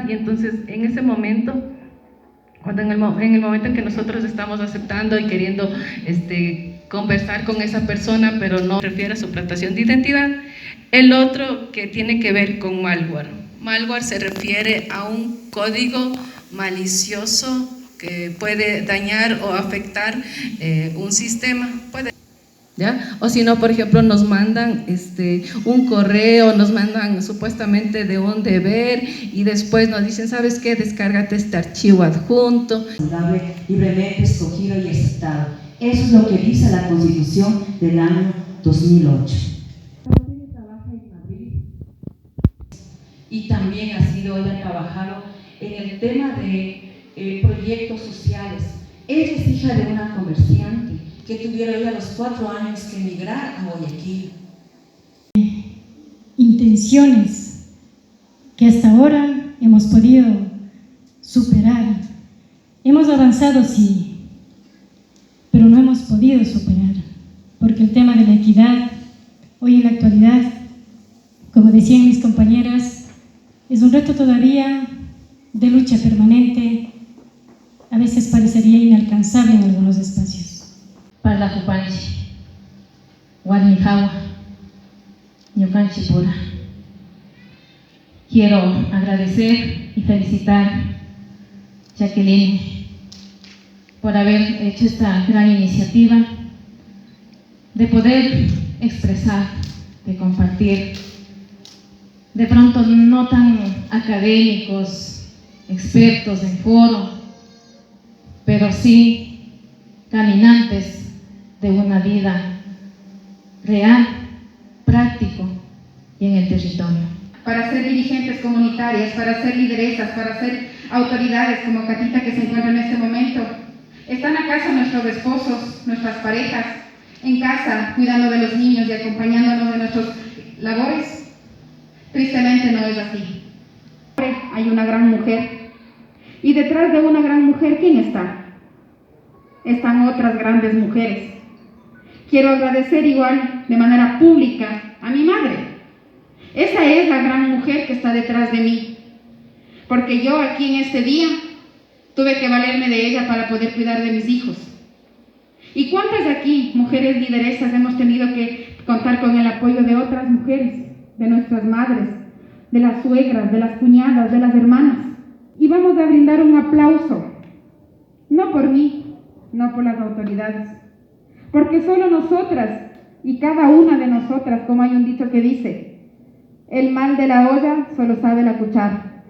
y entonces en ese momento, cuando en el momento en que nosotros estamos aceptando y queriendo conversar con esa persona, pero no refiere a suplantación de identidad. El otro que tiene que ver con malware. Malware se refiere a un código malicioso que puede dañar o afectar un sistema. ¿Ya? O si no, por ejemplo, nos mandan un correo, nos mandan supuestamente de un deber y después nos dicen, ¿sabes qué? Descárgate este archivo adjunto. Libremente escogido y aceptado. Eso es lo que dice la Constitución del año 2008. Y también ella ha trabajado en el tema de proyectos sociales. Ella es hija de una comerciante que tuvieron a los 4 años que emigrar a Guayaquil. Intenciones que hasta ahora hemos podido superar. Hemos avanzado, sí, pero no hemos podido superar, porque el tema de la equidad, hoy en la actualidad, como decían mis compañeras, es un reto todavía de lucha permanente, a veces parecería inalcanzable en algunos espacios. Para la Jupanchi, Guadalajara, Ñucanchi Pura. Quiero agradecer y felicitar a Jacqueline por haber hecho esta gran iniciativa de poder expresar, de compartir, de pronto no tan académicos, expertos en foro, pero sí caminantes de una vida real, práctico y en el territorio. Para ser dirigentes comunitarias, para ser lideresas, para ser autoridades como Catita que se encuentra en este momento. ¿Están acaso nuestros esposos, nuestras parejas, en casa, cuidando de los niños y acompañándonos de nuestras labores? Tristemente no es así. Hay una gran mujer, y detrás de una gran mujer, ¿quién está? Están otras grandes mujeres. Quiero agradecer igual de manera pública a mi madre. Esa es la gran mujer que está detrás de mí, porque yo aquí en este día tuve que valerme de ella para poder cuidar de mis hijos. ¿Y cuántas de aquí, mujeres lideresas, hemos tenido que contar con el apoyo de otras mujeres, de nuestras madres, de las suegras, de las cuñadas, de las hermanas? Y vamos a brindar un aplauso, no por mí, no por las autoridades, porque solo nosotras y cada una de nosotras, como hay un dicho que dice, el mal de la olla solo sabe la cuchara.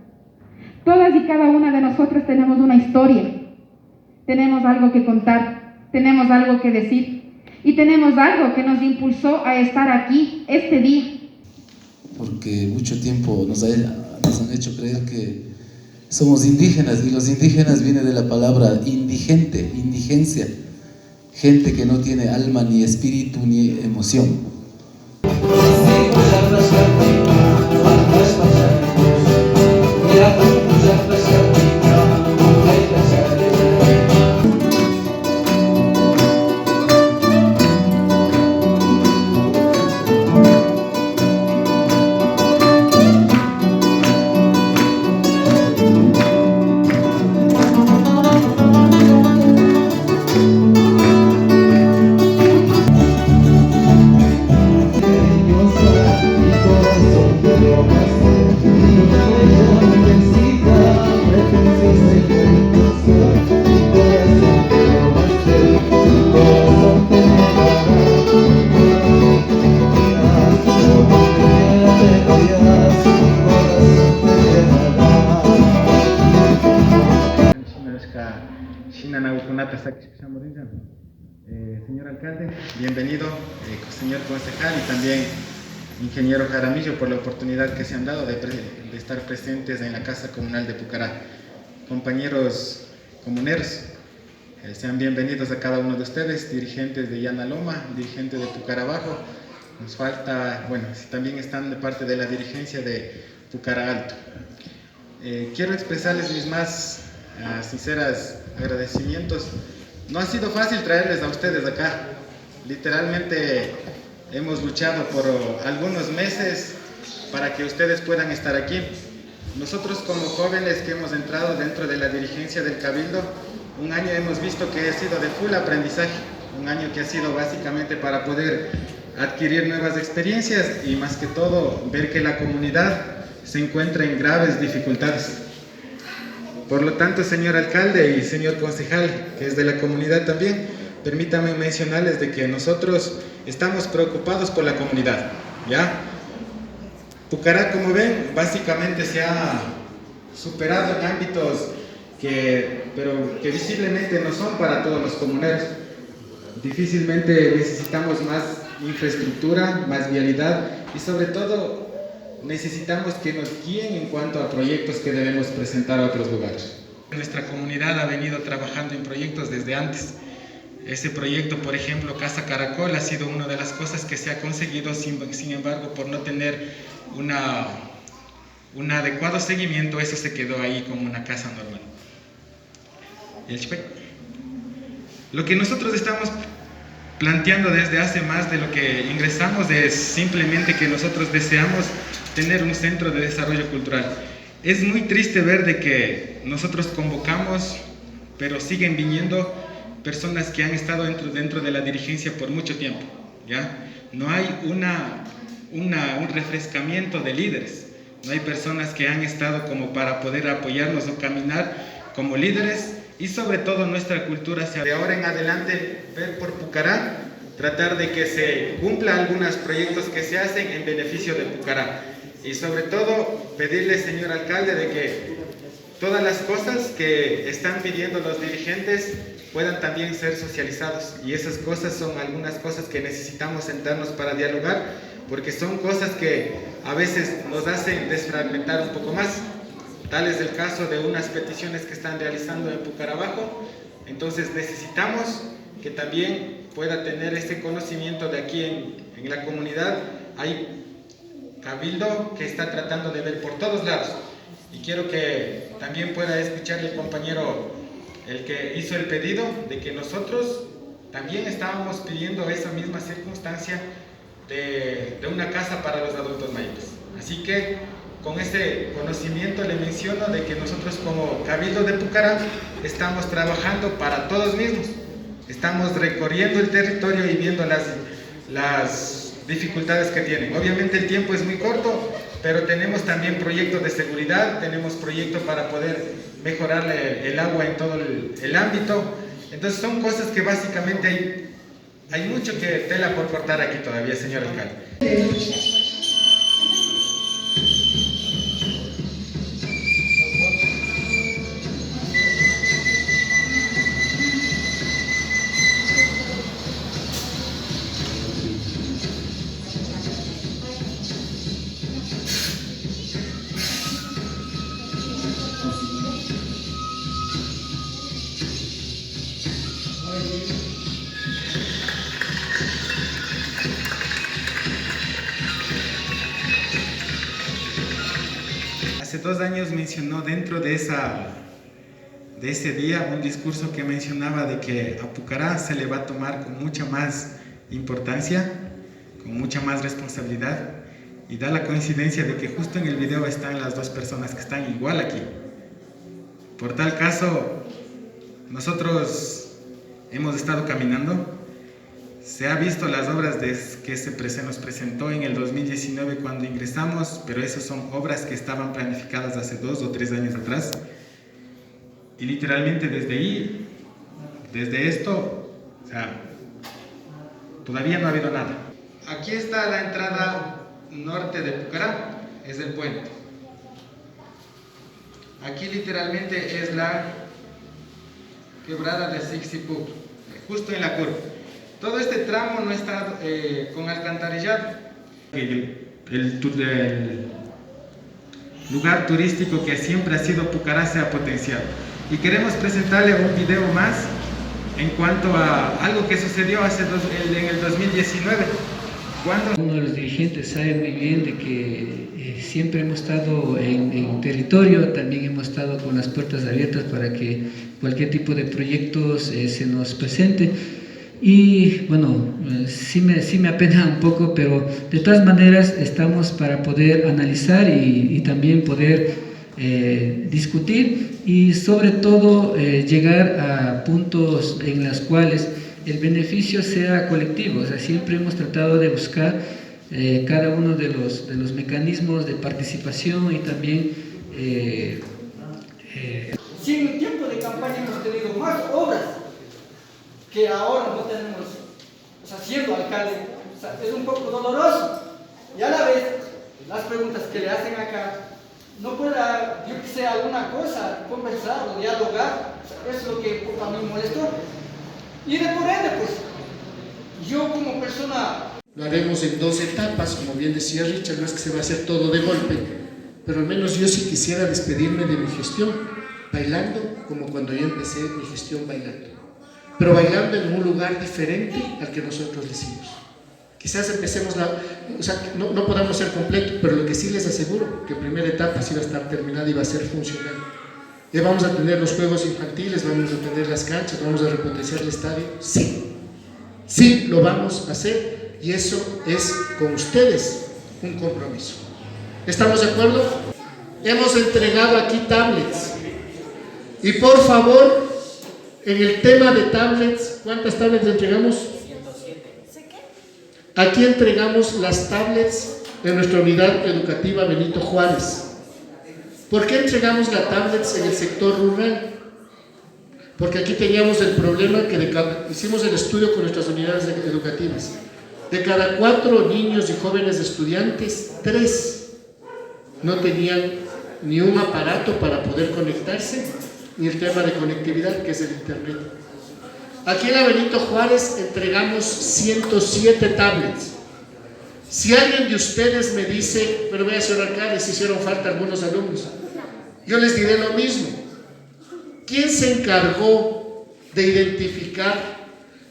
Todas y cada una de nosotras tenemos una historia, tenemos algo que contar, tenemos algo que decir y tenemos algo que nos impulsó a estar aquí este día. Porque mucho tiempo nos han hecho creer que somos indígenas, y los indígenas viene de la palabra indigente, indigencia, gente que no tiene alma, ni espíritu, ni emoción. Señor alcalde, bienvenido, señor concejal y también ingeniero Jaramillo, por la oportunidad que se han dado de estar presentes en la Casa Comunal de Pucará. Compañeros comuneros, sean bienvenidos a cada uno de ustedes, dirigentes de Llana Loma, dirigentes de Pucará Bajo. Nos falta, bueno, también están de parte de la dirigencia de Pucará Alto. Quiero expresarles mis más sinceros agradecimientos. No ha sido fácil traerles a ustedes acá. Literalmente hemos luchado por algunos meses para que ustedes puedan estar aquí. Nosotros como jóvenes que hemos entrado dentro de la dirigencia del Cabildo, un año hemos visto que ha sido de full aprendizaje, un año que ha sido básicamente para poder adquirir nuevas experiencias y más que todo ver que la comunidad se encuentra en graves dificultades. Por lo tanto, señor alcalde y señor concejal, que es de la comunidad también, permítanme mencionarles de que nosotros estamos preocupados por la comunidad, ¿ya? Pucará, como ven, básicamente se ha superado en ámbitos pero que visiblemente no son para todos los comuneros. Difícilmente necesitamos más infraestructura, más vialidad y sobre todo necesitamos que nos guíen en cuanto a proyectos que debemos presentar a otros lugares. Nuestra comunidad ha venido trabajando en proyectos desde antes. Ese proyecto, por ejemplo, Casa Caracol, ha sido una de las cosas que se ha conseguido, sin embargo, por no tener un adecuado seguimiento, eso se quedó ahí como una casa normal. Lo que nosotros estamos planteando desde hace más de lo que ingresamos es simplemente que nosotros deseamos tener un centro de desarrollo cultural. Es muy triste ver de que nosotros convocamos, pero siguen viniendo personas que han estado dentro de la dirigencia por mucho tiempo, ¿ya? No hay un refrescamiento de líderes, no hay personas que han estado como para poder apoyarnos o caminar como líderes y sobre todo nuestra cultura hacia de ahora en adelante ver por Pucará, tratar de que se cumplan algunos proyectos que se hacen en beneficio de Pucará y sobre todo pedirle, señor alcalde, de que todas las cosas que están pidiendo los dirigentes puedan también ser socializados y esas cosas son algunas cosas que necesitamos sentarnos para dialogar porque son cosas que a veces nos hacen desfragmentar un poco más. Tal es el caso de unas peticiones que están realizando en Pucarabajo, entonces necesitamos que también pueda tener ese conocimiento de aquí en la comunidad. Hay cabildo que está tratando de ver por todos lados y quiero que también pueda escuchar el compañero, el que hizo el pedido, de que nosotros también estábamos pidiendo esa misma circunstancia de una casa para los adultos mayores. Así que con ese conocimiento le menciono de que nosotros como Cabildo de Pucará estamos trabajando para todos mismos. Estamos recorriendo el territorio y viendo las dificultades que tienen. Obviamente el tiempo es muy corto, pero tenemos también proyectos de seguridad, tenemos proyectos para poder mejorar el agua en todo el ámbito. Entonces son cosas que básicamente hay mucho que tela por cortar aquí todavía, señor alcalde. Hace 2 años mencionó dentro de ese día un discurso que mencionaba de que a Pucará se le va a tomar con mucha más importancia, con mucha más responsabilidad y da la coincidencia de que justo en el video están las 2 personas que están igual aquí. Por tal caso, nosotros hemos estado caminando. Se ha visto las obras que se nos presentó en el 2019 cuando ingresamos, pero esas son obras que estaban planificadas hace 2 o 3 años atrás. Y literalmente desde ahí, desde esto, o sea, todavía no ha habido nada. Aquí está la entrada norte de Pucará, es el puente. Aquí literalmente es la quebrada de Sixipuc, justo en la curva. Todo este tramo no está con alcantarillado. El lugar turístico que siempre ha sido Pucará se ha potenciado. Y queremos presentarle un video más en cuanto a algo que sucedió en el 2019. Uno de los dirigentes sabe muy bien de que siempre hemos estado en territorio, también hemos estado con las puertas abiertas para que cualquier tipo de proyectos se nos presente. Y bueno, sí me apena un poco, pero de todas maneras estamos para poder analizar y también poder discutir y sobre todo llegar a puntos en los cuales el beneficio sea colectivo. O sea, siempre hemos tratado de buscar cada uno de los mecanismos de participación y también si en el tiempo de campaña hemos tenido más obras que ahora no tenemos, o sea, siendo alcalde, o sea, es un poco doloroso. Y a la vez, las preguntas que le hacen acá, no pueda, yo que sé, alguna cosa, conversar o dialogar, o sea, eso es lo que a mí me molestó. Y de por ende, pues, yo como persona... Lo haremos en 2 etapas, como bien decía Richard, no es que se va a hacer todo de golpe, pero al menos yo sí quisiera despedirme de mi gestión, bailando como cuando yo empecé mi gestión bailando, pero bailando en un lugar diferente al que nosotros le hicimos. Quizás empecemos o sea, no podamos ser completos, pero lo que sí les aseguro, que primera etapa sí va a estar terminada y va a ser funcional. Ya vamos a tener los juegos infantiles, vamos a tener las canchas, vamos a repotenciar el estadio, sí lo vamos a hacer, y eso es con ustedes un compromiso. ¿Estamos de acuerdo? Hemos entregado aquí tablets, y por favor, en el tema de tablets, ¿cuántas tablets entregamos? 107. Aquí entregamos las tablets de nuestra unidad educativa Benito Juárez. ¿Por qué entregamos las tablets en el sector rural? Porque aquí teníamos el problema que hicimos el estudio con nuestras unidades educativas. De cada 4 niños y jóvenes estudiantes, 3 no tenían ni un aparato para poder conectarse, ni el tema de conectividad, que es el internet. Aquí en la Benito Juárez entregamos 107 tablets. Si alguien de ustedes me dice, pero vea, señor alcalde, si hicieron falta algunos alumnos, yo les diré lo mismo. ¿Quién se encargó de identificar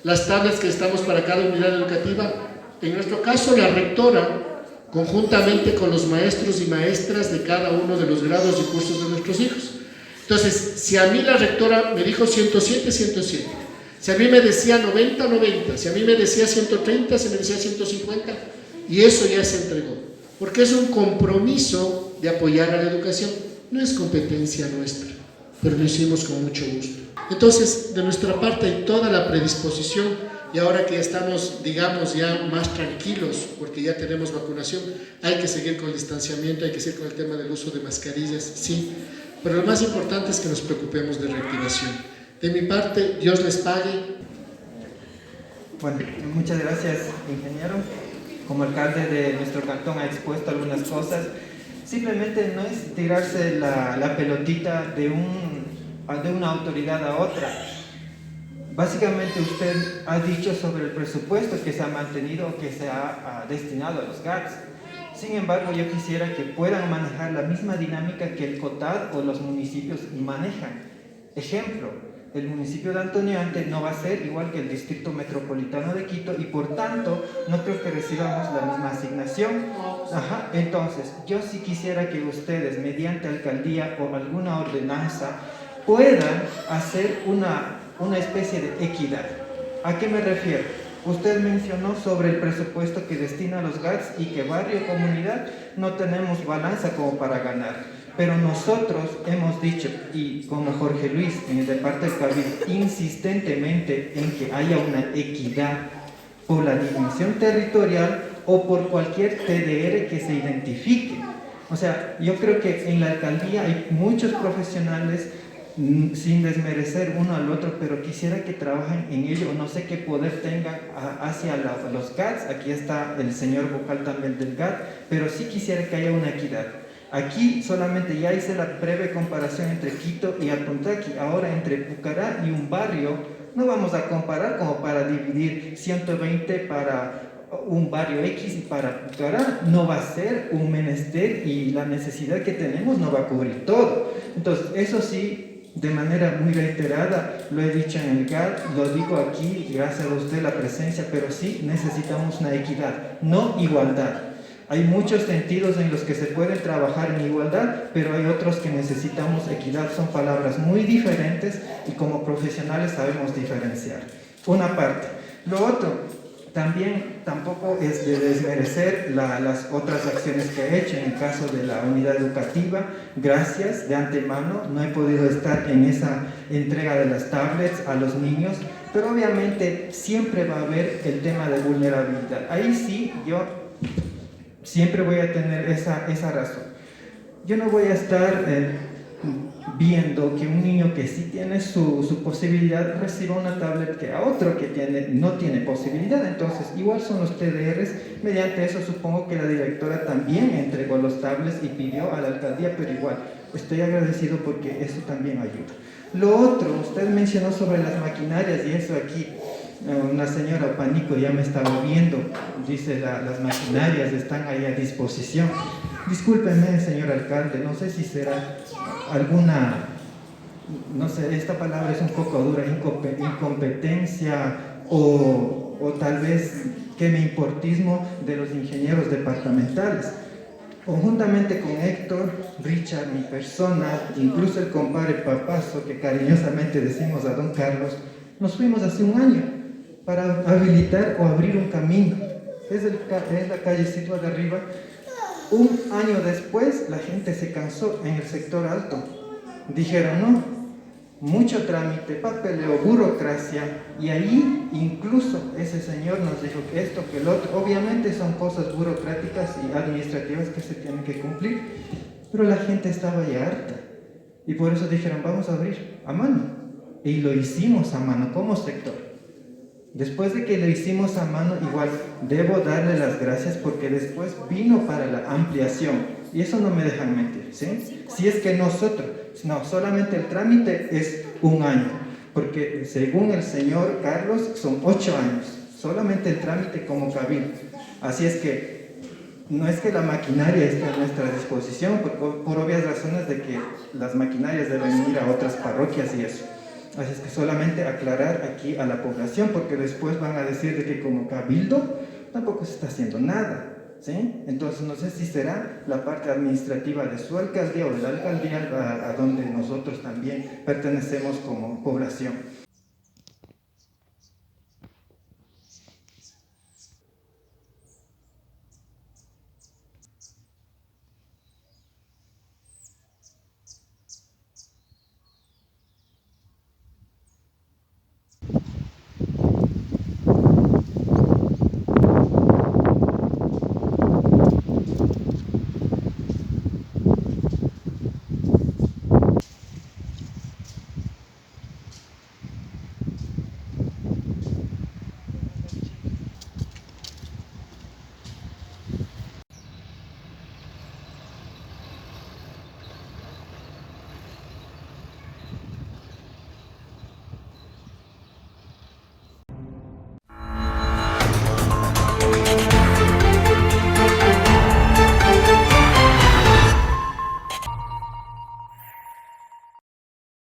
las tablets que estamos para cada unidad educativa? En nuestro caso, la rectora, conjuntamente con los maestros y maestras de cada uno de los grados y cursos de nuestros hijos. Entonces, si a mí la rectora me dijo 107, 107. Si a mí me decía 90, 90. Si a mí me decía 130, si me decía 150. Y eso ya se entregó. Porque es un compromiso de apoyar a la educación. No es competencia nuestra, pero lo hicimos con mucho gusto. Entonces, de nuestra parte hay toda la predisposición, y ahora que estamos, digamos, ya más tranquilos, porque ya tenemos vacunación, hay que seguir con el distanciamiento, hay que seguir con el tema del uso de mascarillas, sí, pero lo más importante es que nos preocupemos de reactivación. De mi parte, Dios les pague. Bueno, muchas gracias, ingeniero. Como alcalde de nuestro cantón ha expuesto algunas cosas. Simplemente no es tirarse la pelotita de una autoridad a otra. Básicamente usted ha dicho sobre el presupuesto que se ha mantenido, que se ha destinado a los GATS. Sin embargo, yo quisiera que puedan manejar la misma dinámica que el COTAD o los municipios manejan. Ejemplo, el municipio de Antoniante no va a ser igual que el Distrito Metropolitano de Quito y por tanto no creo que recibamos la misma asignación. Entonces, yo sí quisiera que ustedes, mediante alcaldía o alguna ordenanza, puedan hacer una especie de equidad. ¿A qué me refiero? Usted mencionó sobre el presupuesto que destina a los GATS y que barrio, comunidad, no tenemos balanza como para ganar. Pero nosotros hemos dicho, y como Jorge Luis, de parte del Cabildo, insistentemente en que haya una equidad por la dimensión territorial o por cualquier TDR que se identifique. O sea, yo creo que en la alcaldía hay muchos profesionales, sin desmerecer uno al otro, pero quisiera que trabajen en ello. No sé qué poder tengan hacia los GATS. Aquí está el señor vocal también del GAT, pero sí quisiera que haya una equidad. Aquí solamente ya hice la breve comparación entre Quito y Apuntaqui. Ahora entre Pucará y un barrio no vamos a comparar como para dividir 120 para un barrio X y para Pucará no va a ser un menester y la necesidad que tenemos no va a cubrir todo. Entonces eso sí, de manera muy reiterada, lo he dicho en el GAT, lo digo aquí, gracias a usted la presencia, pero sí necesitamos una equidad, no igualdad. Hay muchos sentidos en los que se puede trabajar en igualdad, pero hay otros que necesitamos equidad. Son palabras muy diferentes y como profesionales sabemos diferenciar. Una parte. Lo otro, También tampoco es de desmerecer las otras acciones que he hecho en el caso de la unidad educativa. Gracias de antemano, no he podido estar en esa entrega de las tablets a los niños, pero obviamente siempre va a haber el tema de vulnerabilidad. Ahí sí, yo siempre voy a tener esa razón. Yo no voy a estar viendo que un niño que sí tiene su posibilidad reciba una tablet que a otro que no tiene posibilidad. Entonces, igual son los TDRs. Mediante eso supongo que la directora también entregó los tablets y pidió a la alcaldía, pero igual estoy agradecido porque eso también ayuda. Lo otro, usted mencionó sobre las maquinarias y eso aquí. Una señora Panico ya me estaba viendo, dice las maquinarias están ahí a disposición. Discúlpeme, señor alcalde, no sé si será alguna, no sé, esta palabra es un poco dura, incompetencia o tal vez que me importismo de los ingenieros departamentales. Conjuntamente con Héctor, Richard, mi persona, incluso el compadre Papazo, que cariñosamente decimos a don Carlos, nos fuimos hace un año para habilitar o abrir un camino. Es la callecita de arriba. Un año después, la gente se cansó en el sector alto. Dijeron, no, mucho trámite, papeleo, burocracia, y ahí incluso ese señor nos dijo que esto, que lo otro. Obviamente son cosas burocráticas y administrativas que se tienen que cumplir, pero la gente estaba ya harta. Y por eso dijeron, vamos a abrir a mano. Y lo hicimos a mano como sector. Después de que lo hicimos a mano, igual debo darle las gracias porque después vino para la ampliación. Y eso no me dejan mentir, ¿sí? Si es que nosotros, no, solamente el trámite es un año, porque según el señor Carlos son 8 años, solamente el trámite como cabildo. Así es que no es que la maquinaria esté a nuestra disposición, por obvias razones de que las maquinarias deben ir a otras parroquias y eso. Así es que solamente aclarar aquí a la población, porque después van a decir de que como cabildo tampoco se está haciendo nada, ¿sí? Entonces no sé si será la parte administrativa de su alcaldía o de la alcaldía a donde nosotros también pertenecemos como población.